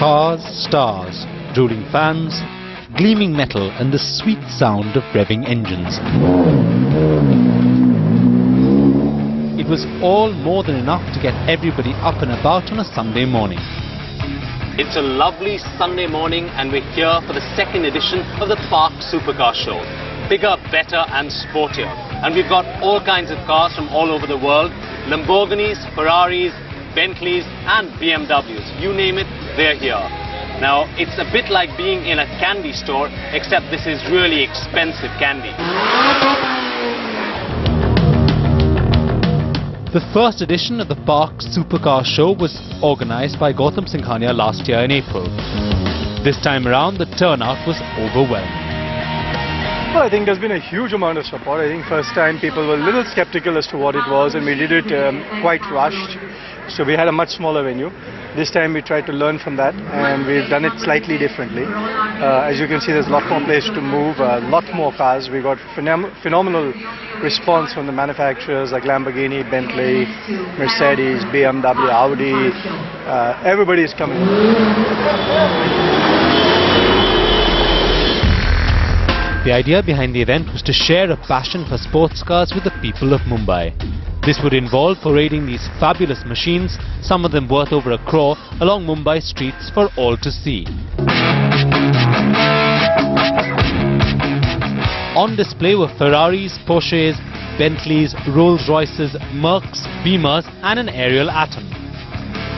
Cars, stars, drooling fans, gleaming metal and the sweet sound of revving engines. It was all more than enough to get everybody up and about on a Sunday morning. It's a lovely Sunday morning and we're here for the second edition of the Parx Super Car Show. Bigger, better and sportier. And we've got all kinds of cars from all over the world. Lamborghinis, Ferraris, Bentleys and BMWs. You name it, they're here. Now, it's a bit like being in a candy store, except this is really expensive candy. The first edition of the Parx Super Car Show was organized by Gautam Singhania last year in April. This time around, the turnout was overwhelming. Well, I think there's been a huge amount of support. I think first time people were a little skeptical as to what it was, and we did it quite rushed. So we had a much smaller venue. This time we tried to learn from that, and we've done it slightly differently. As you can see, there's a lot more place to move, a lot more cars. We got phenomenal response from the manufacturers like Lamborghini, Bentley, Mercedes, BMW, Audi. Everybody is coming. The idea behind the event was to share a passion for sports cars with the people of Mumbai. This would involve parading these fabulous machines, some of them worth over £1 crore, along Mumbai streets for all to see. On display were Ferraris, Porsches, Bentleys, Rolls-Royces, Mercs, Beamers and an aerial Atom.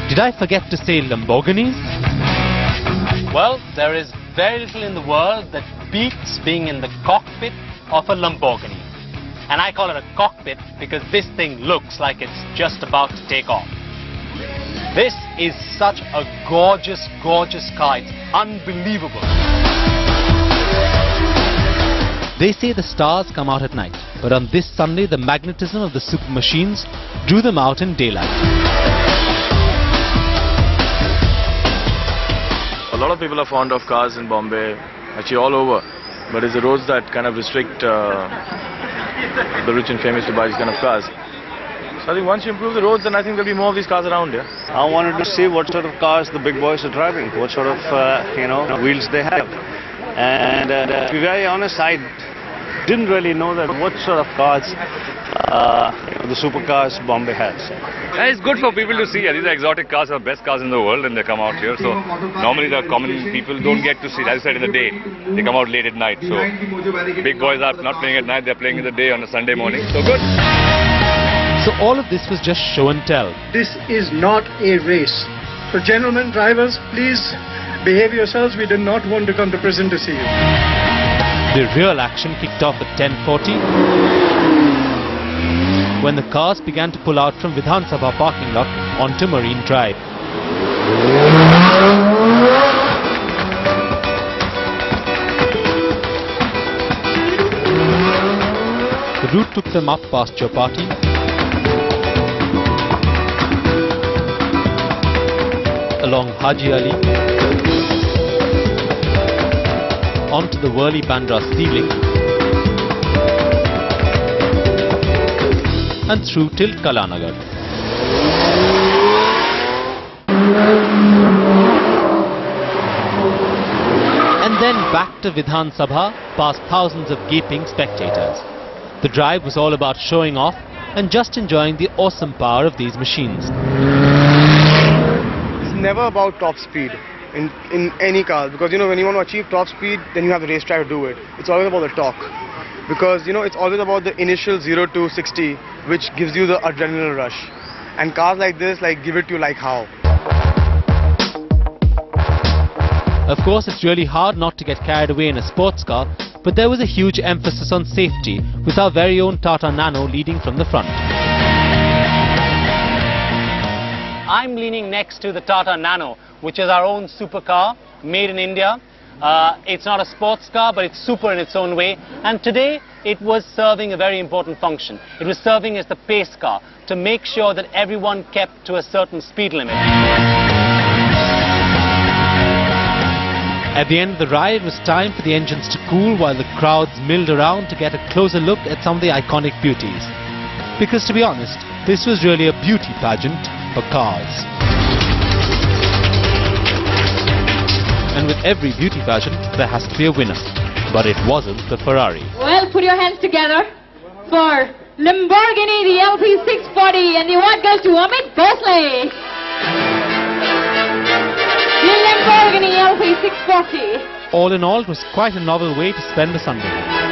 Did I forget to say Lamborghinis? Well, there is very little in the world that beats being in the cockpit of a Lamborghini. And I call it a cockpit because this thing looks like it's just about to take off. This is such a gorgeous, gorgeous car. It's unbelievable. They say the stars come out at night, but on this Sunday the magnetism of the super machines drew them out in daylight. A lot of people are fond of cars in Bombay, actually all over, but it's the roads that kind of restrict the rich and famous to buy these kind of cars. So I think once you improve the roads, then I think there'll be more of these cars around here. I wanted to see what sort of cars the big boys are driving, what sort of wheels they have. And to be very honest, I didn't really know that what sort of cars the supercars Bombay has. It's good for people to see. These are exotic cars, are the best cars in the world, and they come out here. So normally the common people don't get to see. As I said, in the day, they come out late at night. So big boys are not playing at night; they're playing in the day on a Sunday morning. So good. So all of this was just show and tell. This is not a race. So gentlemen, drivers, please behave yourselves. We do not want to come to prison to see you. The real action kicked off at 10:40 when the cars began to pull out from Vidhan Sabha parking lot onto Marine Drive. The route took them up past Chowpatty, along Haji Ali, onto the Worli Bandra Sea Link and through till Kalanagar. And then back to Vidhan Sabha past thousands of gaping spectators. The drive was all about showing off and just enjoying the awesome power of these machines. It's never about top speed in any car, because when you want to achieve top speed, then you have the racetrack to do it. It's always about the torque, because it's always about the initial 0 to 60, which gives you the adrenaline rush, and cars like this give it to you like how. Of course, it's really hard not to get carried away in a sports car, but there was a huge emphasis on safety with our very own Tata Nano leading from the front. I'm leaning next to the Tata Nano, which is our own supercar, made in India. It's not a sports car, but it's super in its own way. And today, it was serving a very important function. It was serving as the pace car to make sure that everyone kept to a certain speed limit. At the end of the ride, it was time for the engines to cool while the crowds milled around to get a closer look at some of the iconic beauties. Because to be honest, this was really a beauty pageant for cars. And with every beauty pageant, there has to be a winner. But it wasn't the Ferrari. Well, put your hands together for Lamborghini, the LP640, and the award goes to Amit Bosley. The Lamborghini LP640. All in all, it was quite a novel way to spend the Sunday.